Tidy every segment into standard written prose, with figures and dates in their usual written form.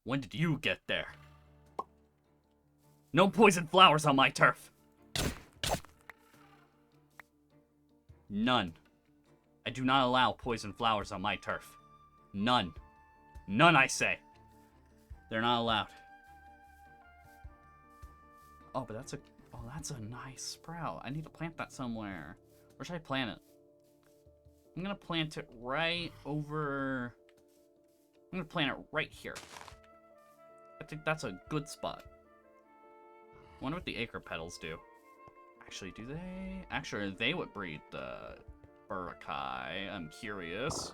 When did you get there? No poison flowers on my turf. None. I do not allow poison flowers on my turf. None. None, I say. They're not allowed. Oh, but that's a nice sprout. I need to plant that somewhere. Where should I plant it? I'm gonna plant it right over... I'm gonna plant it right here. I think that's a good spot. I wonder what the acre petals do. Actually, do they? Actually, are they what breed the Burakai? I'm curious.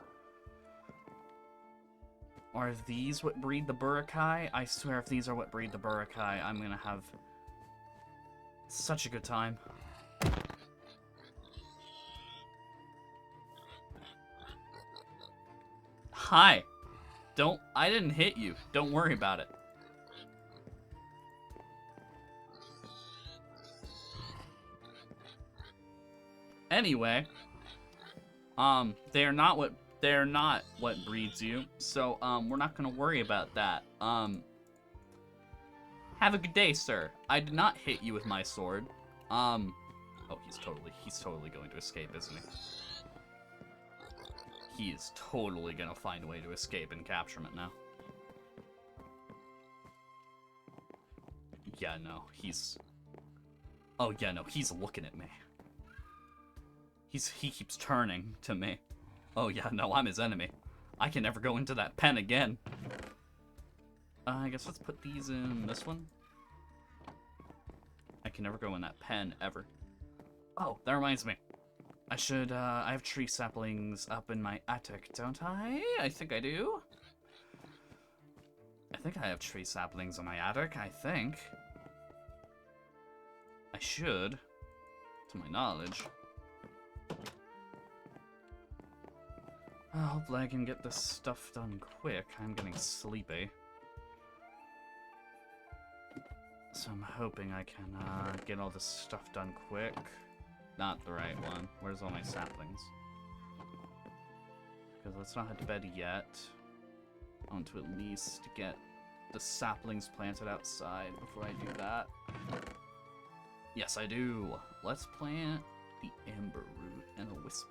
Are these what breed the Burakai? I swear if these are what breed the Burakai, I'm gonna have such a good time. Hi. I didn't hit you. Don't worry about it. Anyway, they're not what breeds you, so we're not gonna worry about that. Have a good day, sir. I did not hit you with my sword. Oh, he's totally going to escape, isn't he? He is totally gonna find a way to escape and capture it now. Yeah, no, he's... Oh, yeah, no, he's looking at me. He keeps turning to me. Oh, yeah, no, I'm his enemy. I can never go into that pen again. I guess let's put these in this one. I can never go in that pen, ever. Oh, that reminds me. I have tree saplings up in my attic, don't I? I think I do. I think I have tree saplings in my attic, I think. I should, to my knowledge. Hopefully I can get this stuff done quick. I'm getting sleepy. So I'm hoping I can get all this stuff done quick. Not the right one. Where's all my saplings? Because let's not head to bed yet. I want to at least get the saplings planted outside before I do that. Yes, I do. Let's plant the amber root and a whisper.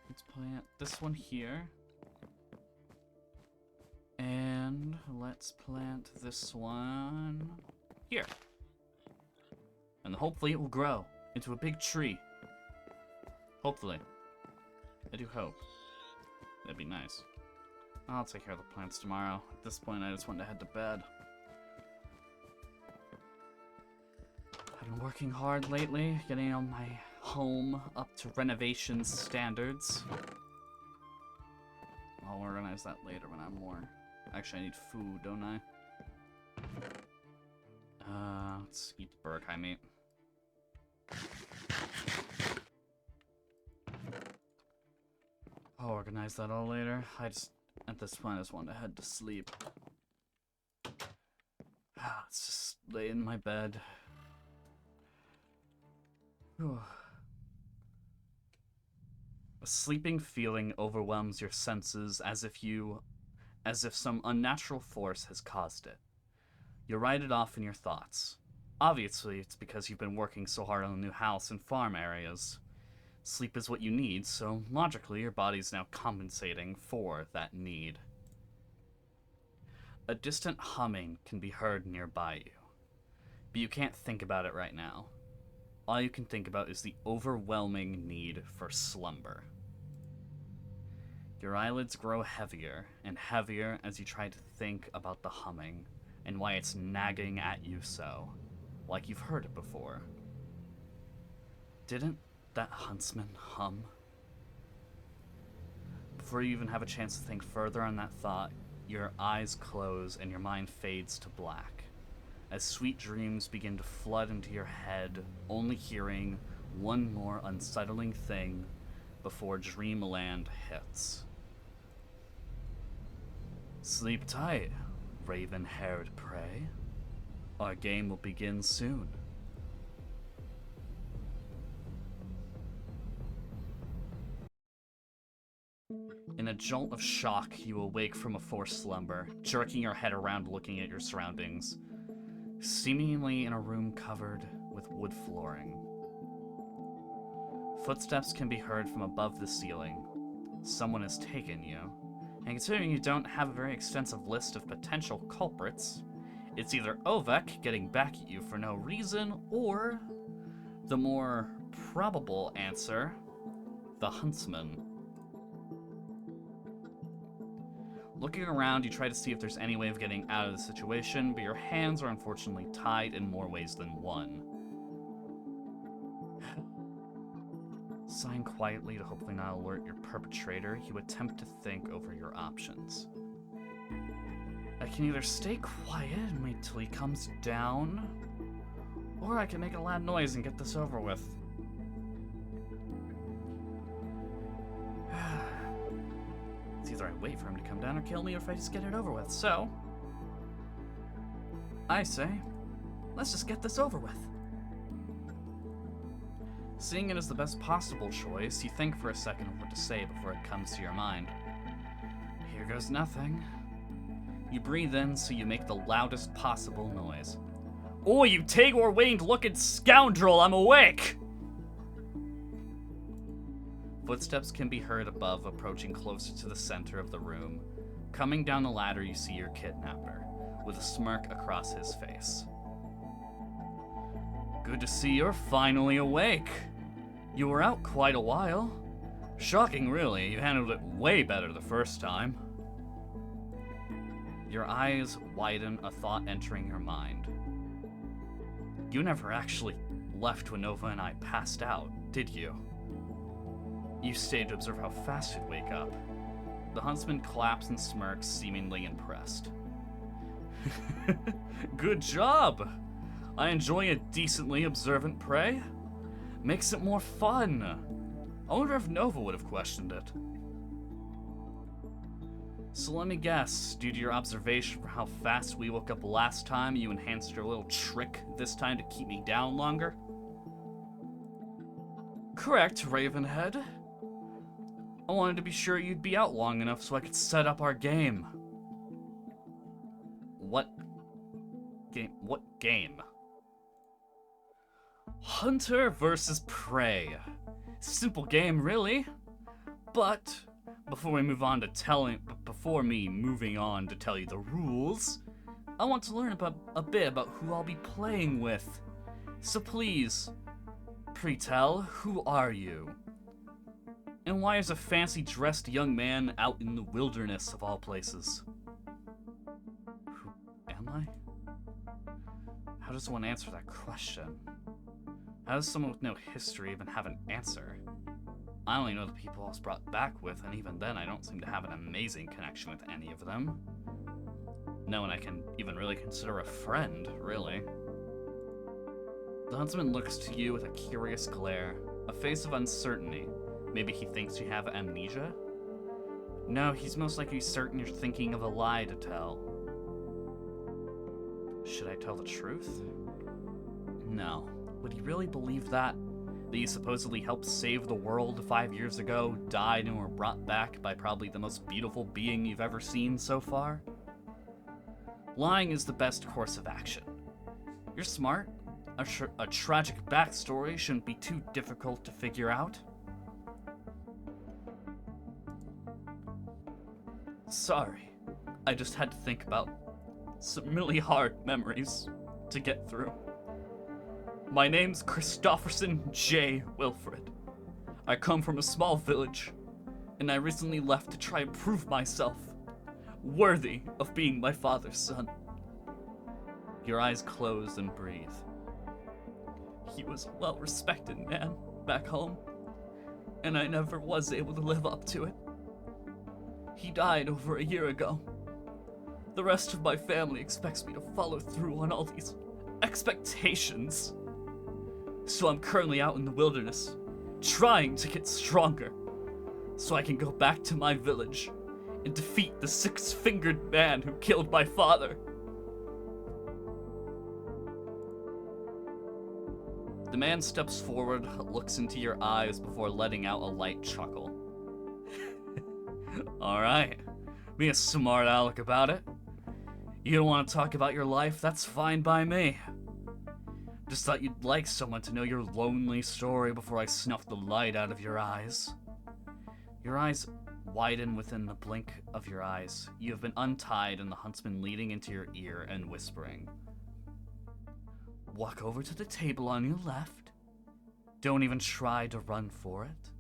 Let's plant this one here. And let's plant this one here. And hopefully it will grow into a big tree. Hopefully. I do hope. That'd be nice. I'll take care of the plants tomorrow. At this point, I just want to head to bed. I've been working hard lately, getting on my home up to renovation standards. I'll organize that later when I'm more... Actually, I need food, don't I? Let's eat the Burakai meat. I'll organize that all later. At this point, I just want to head to sleep. Let's just lay in my bed. Whew. A sleeping feeling overwhelms your senses as if some unnatural force has caused it. You write it off in your thoughts. Obviously, it's because you've been working so hard on a new house and farm areas. Sleep is what you need, so logically your body's now compensating for that need. A distant humming can be heard nearby you, but you can't think about it right now. All you can think about is the overwhelming need for slumber. Your eyelids grow heavier and heavier as you try to think about the humming and why it's nagging at you so, like you've heard it before. Didn't that huntsman hum? Before you even have a chance to think further on that thought, your eyes close and your mind fades to black, as sweet dreams begin to flood into your head, only hearing one more unsettling thing before dreamland hits. Sleep tight, raven-haired prey. Our game will begin soon. In a jolt of shock, you awake from a forced slumber, jerking your head around looking at your surroundings, seemingly in a room covered with wood flooring. Footsteps can be heard from above the ceiling. Someone has taken you. And considering you don't have a very extensive list of potential culprits, it's either Ovek getting back at you for no reason, or the more probable answer, the Huntsman. Looking around, you try to see if there's any way of getting out of the situation, but your hands are unfortunately tied in more ways than one. Sighing quietly to hopefully not alert your perpetrator, you attempt to think over your options. I can either stay quiet and wait till he comes down, or I can make a loud noise and get this over with. It's either I wait for him to come down or kill me, or if I just get it over with. So, I say, let's just get this over with. Seeing it as the best possible choice, you think for a second of what to say before it comes to your mind. Here goes nothing. You breathe in so you make the loudest possible noise. Oh, you Tagore waiting to look at scoundrel, I'm awake! Footsteps can be heard above, approaching closer to the center of the room. Coming down the ladder, you see your kidnapper, with a smirk across his face. Good to see you're finally awake. You were out quite a while. Shocking, really. You handled it way better the first time. Your eyes widen, a thought entering your mind. You never actually left when Nova and I passed out, did you? You stayed to observe how fast you'd wake up. The huntsman claps and smirks, seemingly impressed. Good job! I enjoy a decently observant prey. Makes it more fun. I wonder if Nova would have questioned it. So let me guess, due to your observation for how fast we woke up last time, you enhanced your little trick this time to keep me down longer? Correct, Ravenhead. I wanted to be sure you'd be out long enough so I could set up our game. What game? What game? Hunter versus prey. Simple game, really. But before me moving on to tell you the rules, I want to learn a bit about who I'll be playing with. So please, pre-tell, who are you? And why is a fancy-dressed young man out in the wilderness of all places? Who am I? How does one answer that question? How does someone with no history even have an answer? I only know the people I was brought back with, and even then I don't seem to have an amazing connection with any of them. No one I can even really consider a friend, really. The huntsman looks to you with a curious glare, a face of uncertainty. Maybe he thinks you have amnesia? No, he's most likely certain you're thinking of a lie to tell. Should I tell the truth? No. Would he really believe that? That you supposedly helped save the world 5 years ago, died and were brought back by probably the most beautiful being you've ever seen so far? Lying is the best course of action. You're smart. A tragic backstory shouldn't be too difficult to figure out. Sorry, I just had to think about some really hard memories to get through. My name's Christopherson J. Wilfred. I come from a small village, and I recently left to try and prove myself worthy of being my father's son. Your eyes close and breathe. He was a well-respected man back home, and I never was able to live up to it. He died over a year ago. The rest of my family expects me to follow through on all these expectations. So I'm currently out in the wilderness, trying to get stronger, so I can go back to my village and defeat the six-fingered man who killed my father. The man steps forward, looks into your eyes before letting out a light chuckle. Alright. Be a smart aleck about it. You don't want to talk about your life? That's fine by me. Just thought you'd like someone to know your lonely story before I snuff the light out of your eyes. Your eyes widen within the blink of your eyes. You have been untied and the huntsman leading into your ear and whispering. Walk over to the table on your left. Don't even try to run for it,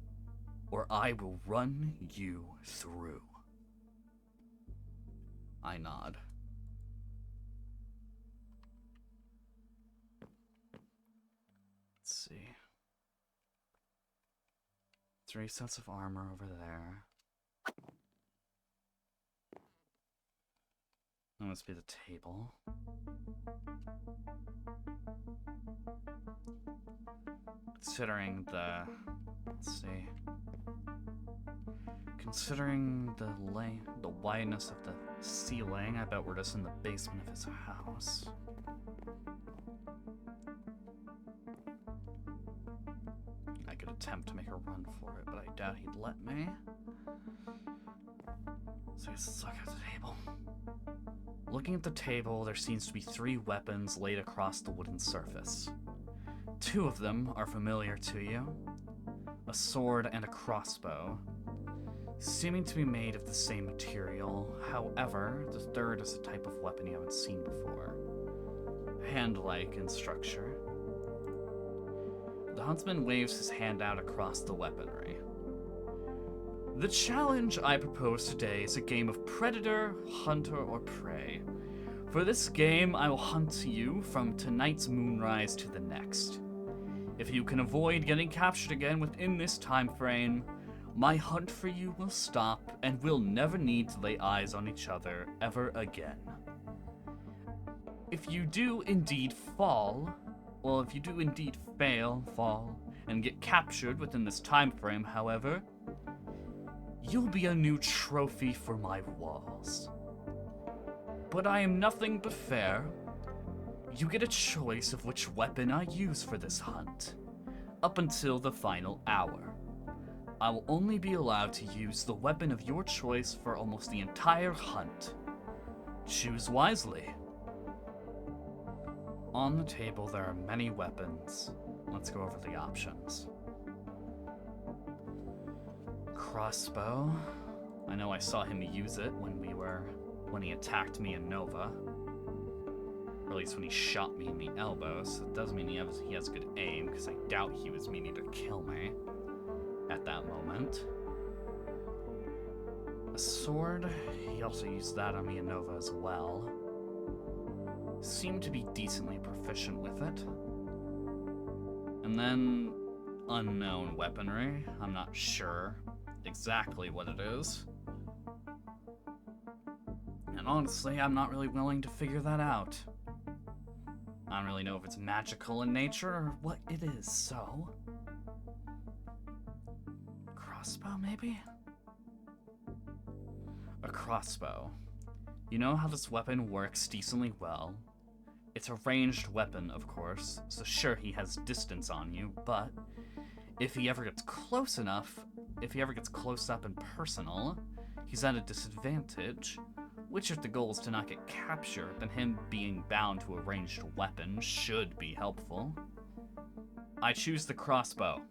or I will run you through. I nod. Let's see. 3 sets of armor over there. That must be the table. Considering the... Let's see. Considering the wideness of the ceiling, I bet we're just in the basement of his house. I could attempt to make a run for it, but I doubt he'd let me. So let's look at the table. Looking at the table, there seems to be 3 weapons laid across the wooden surface. 2 of them are familiar to you. A sword and a crossbow, seeming to be made of the same material. However, the third is a type of weapon you haven't seen before. Hand-like in structure. The huntsman waves his hand out across the weaponry. The challenge I propose today is a game of predator, hunter, or prey. For this game, I will hunt you from tonight's moonrise to the next. If you can avoid getting captured again within this time frame, my hunt for you will stop and we'll never need to lay eyes on each other ever again. If you do indeed fall, if you do indeed fall, and get captured within this time frame, however, you'll be a new trophy for my walls. But I am nothing but fair. You get a choice of which weapon I use for this hunt, up until the final hour. I will only be allowed to use the weapon of your choice for almost the entire hunt. Choose wisely. On the table there are many weapons. Let's go over the options. Crossbow. I know I saw him use it when he attacked me in Nova. Or at least when he shot me in the elbow, so it does mean he has good aim, because I doubt he was meaning to kill me at that moment. A sword, he also used that on me in Nova as well. Seemed to be decently proficient with it. And then unknown weaponry. I'm not sure exactly what it is. And honestly, I'm not really willing to figure that out. I don't really know if it's magical in nature or what it is, so... Crossbow, maybe? A crossbow. You know how this weapon works decently well. It's a ranged weapon, of course, so sure, he has distance on you, but if he ever gets close up and personal, he's at a disadvantage, which if the goal is to not get captured, then him being bound to a ranged weapon should be helpful. I choose the crossbow.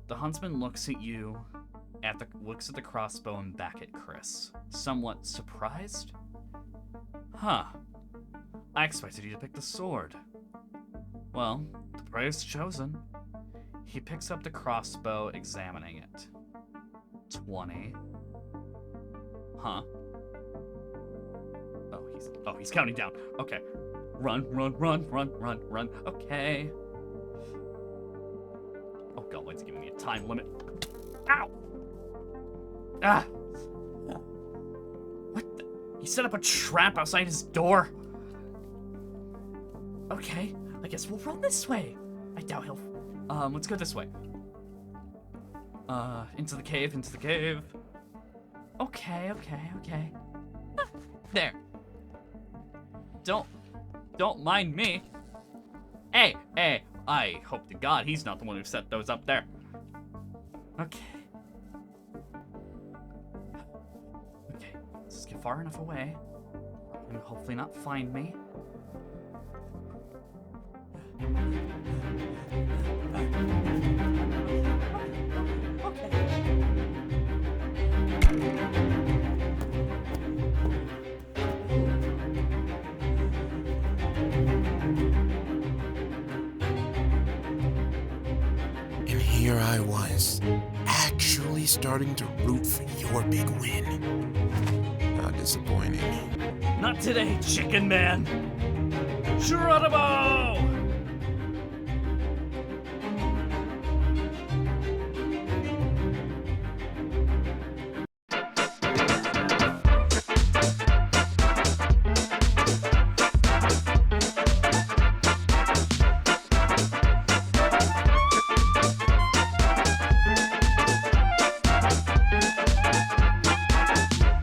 The huntsman looks at the crossbow and back at Chris, somewhat surprised. Huh. I expected you to pick the sword. Well, the prey is chosen. He picks up the crossbow, examining it. 20. Huh? Oh, he's counting down. Okay. Run. Okay. Oh god, why is he giving me a time limit? Ow! Ah! What the? He set up a trap outside his door? Okay, I guess we'll run this way. I doubt he'll... let's go this way. Into the cave. Okay. Ah, there. Don't mind me. Hey, I hope to God he's not the one who set those up there. Okay. you far enough away. And hopefully not find me. And here I was, actually starting to root for your big win. How disappointing. Not today, chicken man! Geronimo!